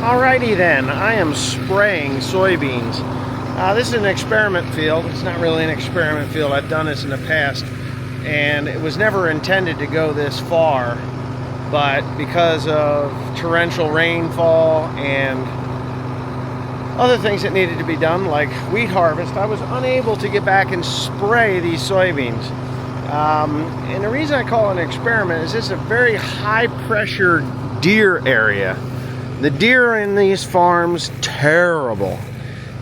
Alrighty then, I am spraying soybeans. This is an experiment field. It's not really an experiment field. I've done this in the past, and it was never intended to go this far, but because of torrential rainfall and other things that needed to be done, like wheat harvest, I was unable to get back and spray these soybeans. And the reason I call it an experiment is this is a very high pressure deer area. The deer in these farms, terrible.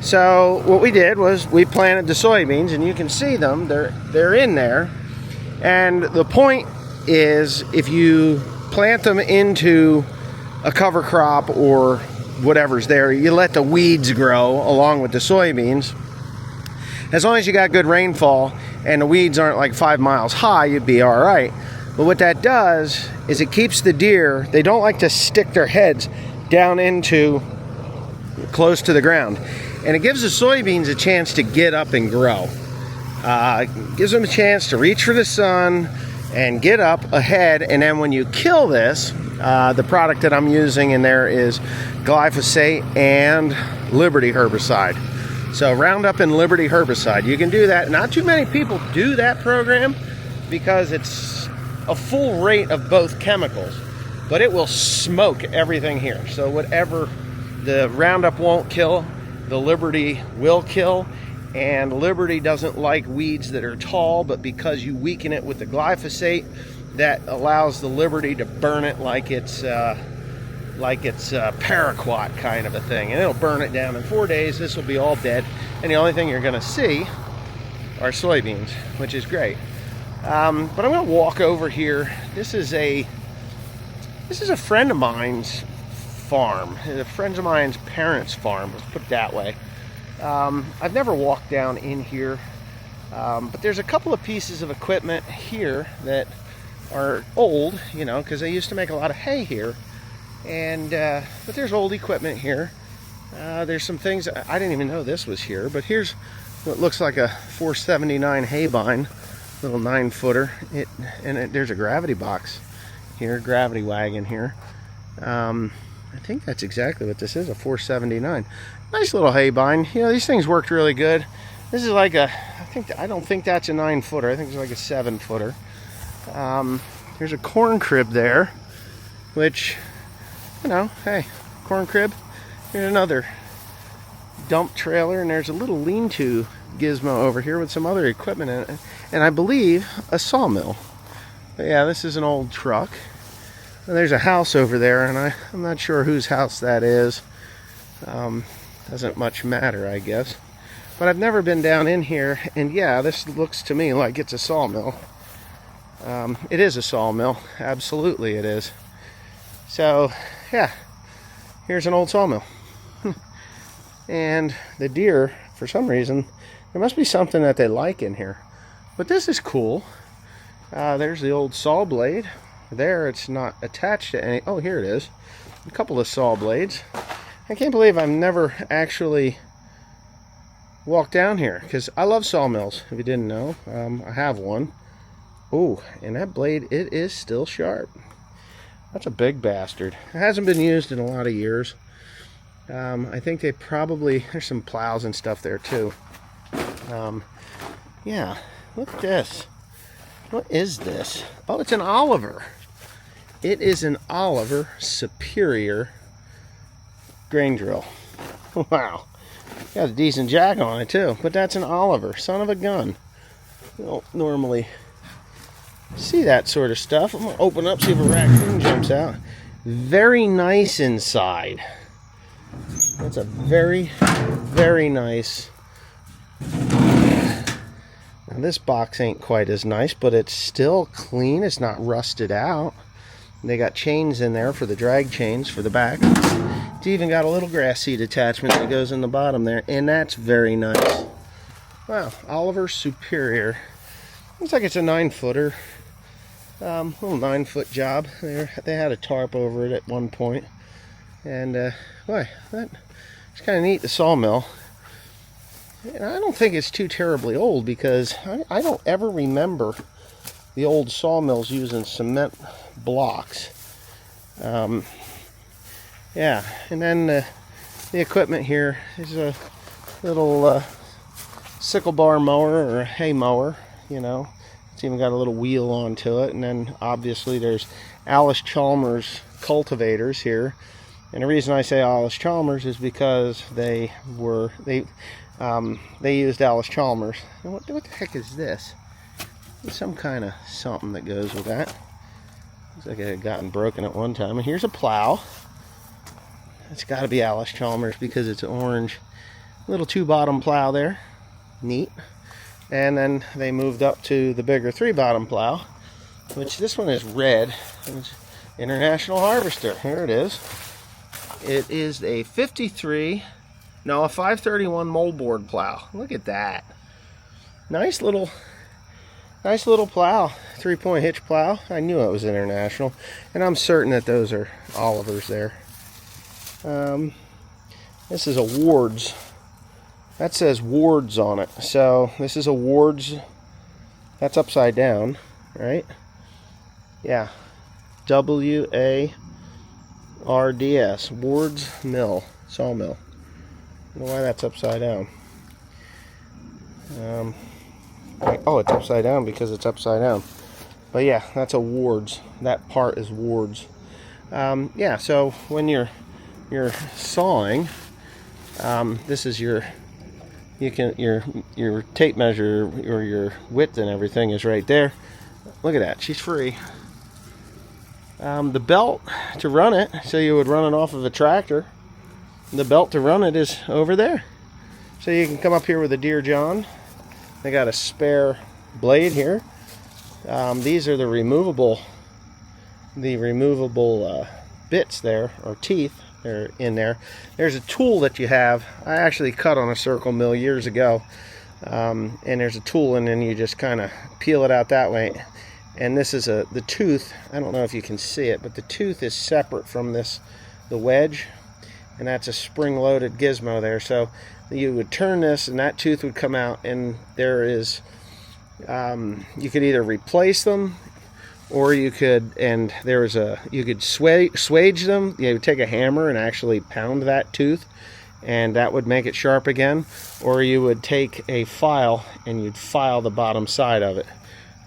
So what we did was we planted the soybeans, and you can see them, they're in there. And the point is, if you plant them into a cover crop or whatever's there, you let the weeds grow along with the soybeans. As long as you got good rainfall and the weeds aren't like 5 miles high, you'd be all right. But what that does is it keeps the deer, they don't like to stick their heads down into close to the ground, and it gives the soybeans a chance to get up and grow. It gives them a chance to reach for the sun and get up ahead. And then when you kill this, the product that I'm using in there is glyphosate and Liberty herbicide. So Roundup and Liberty herbicide, you can do that. Not too many people do that program because it's a full rate of both chemicals, but it will smoke everything here. So whatever the Roundup won't kill, the Liberty will kill. And Liberty doesn't like weeds that are tall, but because you weaken it with the glyphosate, that allows the Liberty to burn it like it's paraquat kind of a thing, and it'll burn it down in 4 days. This will be all dead, and the only thing you're going to see are soybeans, which is great. But I'm going to walk over here. This is a friend of mine's farm, a friend of mine's parents' farm, let's put it that way. I've never walked down in here, but there's a couple of pieces of equipment here that are old, you know, because they used to make a lot of hay here. And but there's old equipment here. There's some things I didn't even know this was here, but here's what looks like a 479 hay bine, little 9-footer. There's a gravity box here, gravity wagon here. I think that's exactly what this is, a 479. Nice little hay bine. You know, these things worked really good. This is like I don't think that's a 9-footer. I think it's like a 7-footer. There's a corn crib there, which, you know, hey, corn crib. Here's another dump trailer, and there's a little lean-to gizmo over here with some other equipment in it, and I believe a sawmill. But yeah, this is an old truck. And there's a house over there, and I'm not sure whose house that is. Doesn't much matter, I guess. But I've never been down in here, and yeah, this looks to me like it's a sawmill. It is a sawmill, absolutely it is. So, yeah, here's an old sawmill. And the deer, for some reason, there must be something that they like in here. But this is cool. There's the old saw blade. There, it's not attached to any. Oh, here it is. A couple of saw blades. I can't believe I've never actually walked down here, because I love sawmills, if you didn't know. I have one. Oh, and that blade, it is still sharp. That's a big bastard. It hasn't been used in a lot of years. I think they probably, there's some plows and stuff there too. Yeah, look at this. What is this? Oh, it's an Oliver. It is an Oliver Superior grain drill. Wow. Got a decent jack on it too, but that's an Oliver, son of a gun. You don't normally see that sort of stuff. I'm gonna open up, see if a raccoon jumps out. Very nice inside. That's a very, very nice. Now this box ain't quite as nice, but it's still clean. It's not rusted out. They got chains in there for the drag chains for the back. It's even got a little grass seed attachment that goes in the bottom there, and that's very nice. Wow, Oliver Superior. Looks like it's a 9-footer. Little 9-foot job. They had a tarp over it at one point. And boy, that's kind of neat, the sawmill. And I don't think it's too terribly old, because I don't ever remember the old sawmills using cement blocks. Yeah, and then the equipment here is a little sickle bar mower or a hay mower, you know. It's even got a little wheel onto it, and then obviously there's Allis-Chalmers cultivators here. And the reason I say Allis-Chalmers is because they used Allis-Chalmers. What the heck is this? There's some kind of something that goes with that. Looks like it had gotten broken at one time. And here's a plow. It's got to be Allis-Chalmers because it's orange. Little 2-bottom plow there. Neat. And then they moved up to the bigger 3-bottom plow, which this one is red. It's International Harvester. Here it is. It is a 531 moldboard plow. Look at that. Nice little plow. 3-point hitch plow. I knew it was International, and I'm certain that those are Oliver's there. This is a Ward's. That says Ward's on it. So this is a Ward's. That's upside down, right? Yeah. W-A-R-D-S. Ward's Mill. Sawmill. I don't know why that's upside down. Oh, it's upside down because it's upside down. But yeah, that's a Ward's. That part is Ward's. Yeah, so when you're sawing, this is your tape measure, or your width and everything is right there. Look at that, she's free. The belt to run it, so you would run it off of a tractor. The belt to run it is over there. So you can come up here with a Dear John. They got a spare blade here. These are the removable bits there, or teeth. They're in there. There's a tool that you have. I actually cut on a circle mill years ago, and there's a tool, and then you just kind of peel it out that way. And this is the tooth. I don't know if you can see it, but the tooth is separate from the wedge, and that's a spring-loaded gizmo there. So you would turn this, and that tooth would come out, and there is you could either replace them, or you could, you could swage them. You would take a hammer and actually pound that tooth, and that would make it sharp again. Or you would take a file and you'd file the bottom side of it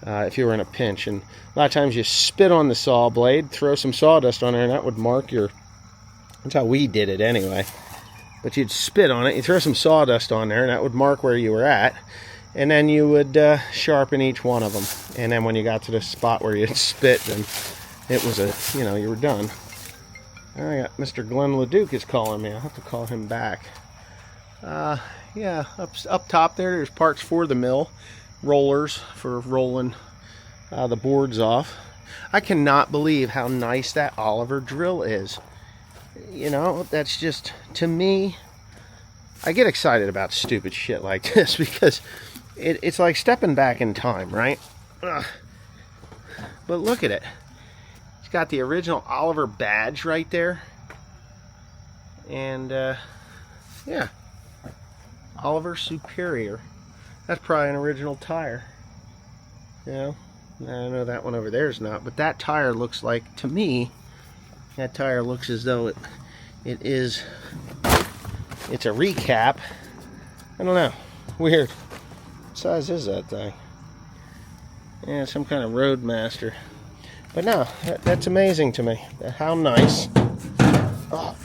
if you were in a pinch. And a lot of times you spit on the saw blade, throw some sawdust on there, and that would mark your, that's how we did it anyway. But you'd spit on it, you throw some sawdust on there, and that would mark where you were at. And then you would sharpen each one of them. And then when you got to the spot where you'd spit, then it was you were done. I got Mr. Glenn LeDuc is calling me. I'll have to call him back. Yeah, up top there's parts for the mill. Rollers for rolling the boards off. I cannot believe how nice that Oliver drill is. You know, that's just, to me, I get excited about stupid shit like this because it's like stepping back in time, right? Ugh. But look at it. It's got the original Oliver badge right there. And, yeah. Oliver Superior. That's probably an original tire. You know? I know that one over there is not, but that tire looks like, to me, that tire looks as though it's a recap. I don't know. Weird. What size is that thing? Yeah, some kind of Roadmaster. But no, that's amazing to me. How nice. Oh.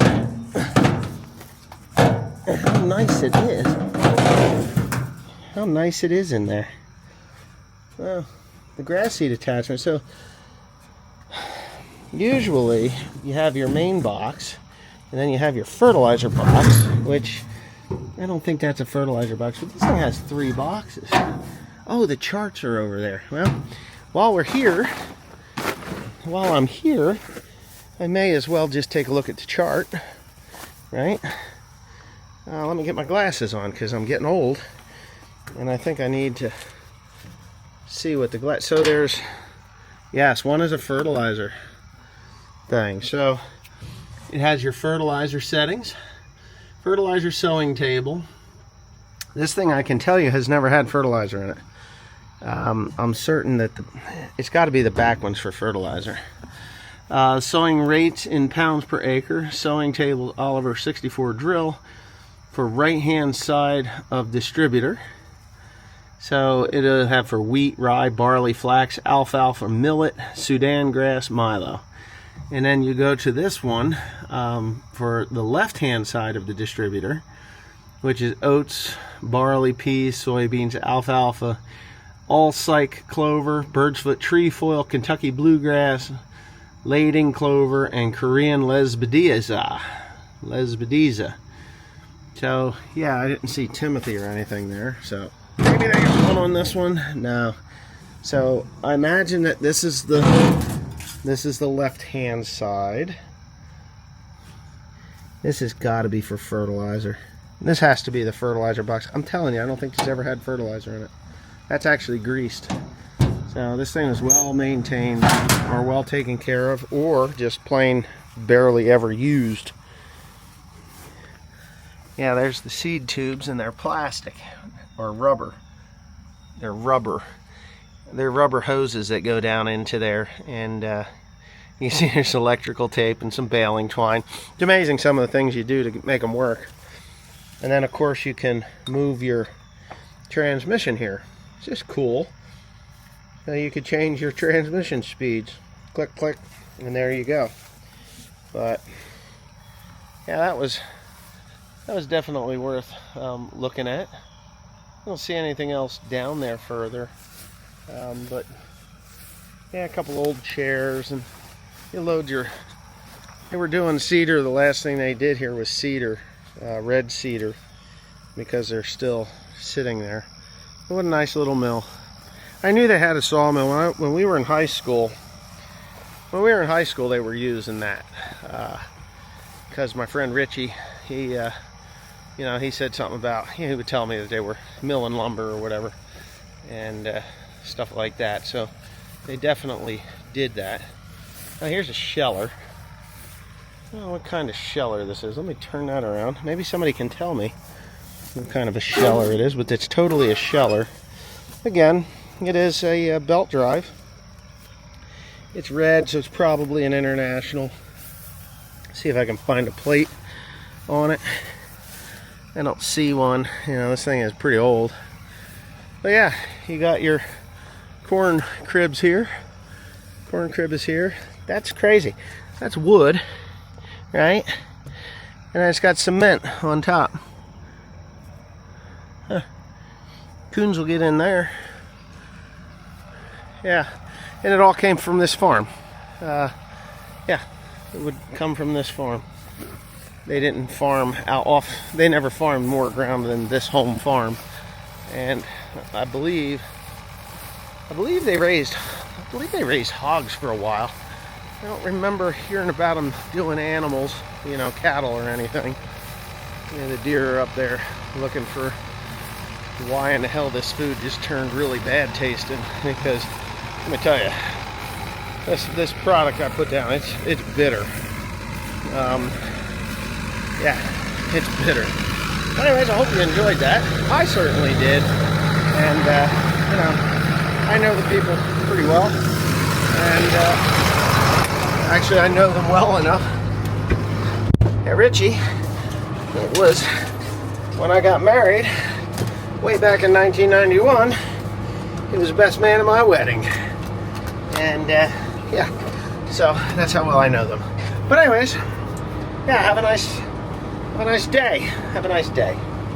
How nice it is. How nice it is in there. Well, the grass seed attachment. So, usually, you have your main box, and then you have your fertilizer box, which I don't think that's a fertilizer box, but this thing has 3 boxes. Oh, the charts are over there. Well, while I'm here, I may as well just take a look at the chart, right? Let me get my glasses on because I'm getting old, and I think I need to see what the glass. So there's, yes, one is a fertilizer thing. So it has your fertilizer settings, fertilizer sowing table. This thing, I can tell you, has never had fertilizer in it. I'm certain that it's got to be the back ones for fertilizer. Sowing rates in pounds per acre. Sowing table Oliver 64 drill for right hand side of distributor. So it'll have for wheat, rye, barley, flax, alfalfa, millet, Sudan grass, milo. And then you go to this one for the left hand side of the distributor, which is oats, barley, peas, soybeans, alfalfa, all-cyc clover, birdsfoot trefoil, Kentucky bluegrass, lading clover, and Korean lesbediza. So yeah, I didn't see Timothy or anything there, so maybe they got one on this one. No. So I imagine that this is the left hand side. This has got to be for fertilizer. This has to be the fertilizer box. I'm telling you, I don't think it's ever had fertilizer in it. That's actually greased. So this thing is well maintained or well taken care of, or just plain barely ever used. Yeah, there's the seed tubes, and they're plastic or rubber. They're rubber. They're rubber hoses that go down into there, and you see there's electrical tape and some baling twine. It's amazing some of the things you do to make them work. And then of course you can move your transmission here. It's just cool. Now you could change your transmission speeds. Click, click, and there you go. But yeah, that was definitely worth looking at. I don't see anything else down there further. But yeah, a couple old chairs, and you load your. They were doing cedar. The last thing they did here was cedar. Red cedar, because they're still sitting there. What a nice little mill. I knew they had a sawmill when we were in high school. When we were in high school, they were using that because my friend Richie, he said something about, he would tell me that they were milling lumber or whatever, and stuff like that. So they definitely did that. Now here's a sheller. I don't know what kind of sheller this is. Let me turn that around. Maybe somebody can tell me what kind of a sheller it is, but it's totally a sheller. Again, it is a belt drive. It's red, so it's probably an International. See if I can find a plate on it. I don't see one. You know, this thing is pretty old. But yeah, you got your corn cribs here. Corn crib is here. That's crazy. That's wood. Right? And it's got cement on top. Huh. Coons will get in there. Yeah. And it all came from this farm. Yeah. It would come from this farm. They didn't farm out off. They never farmed more ground than this home farm. And I believe they raised hogs for a while. I don't remember hearing about them doing animals, you know, cattle or anything. You know, the deer are up there looking for why in the hell this food just turned really bad tasting. Because let me tell you, this product I put down, it's bitter. Yeah, it's bitter. Anyways, I hope you enjoyed that. I certainly did, and you know, I know the people pretty well, and. Actually, I know them well enough. Yeah, Richie, it was when I got married, way back in 1991, he was the best man at my wedding. And, yeah, so that's how well I know them. But anyways, yeah, have a nice day. Have a nice day.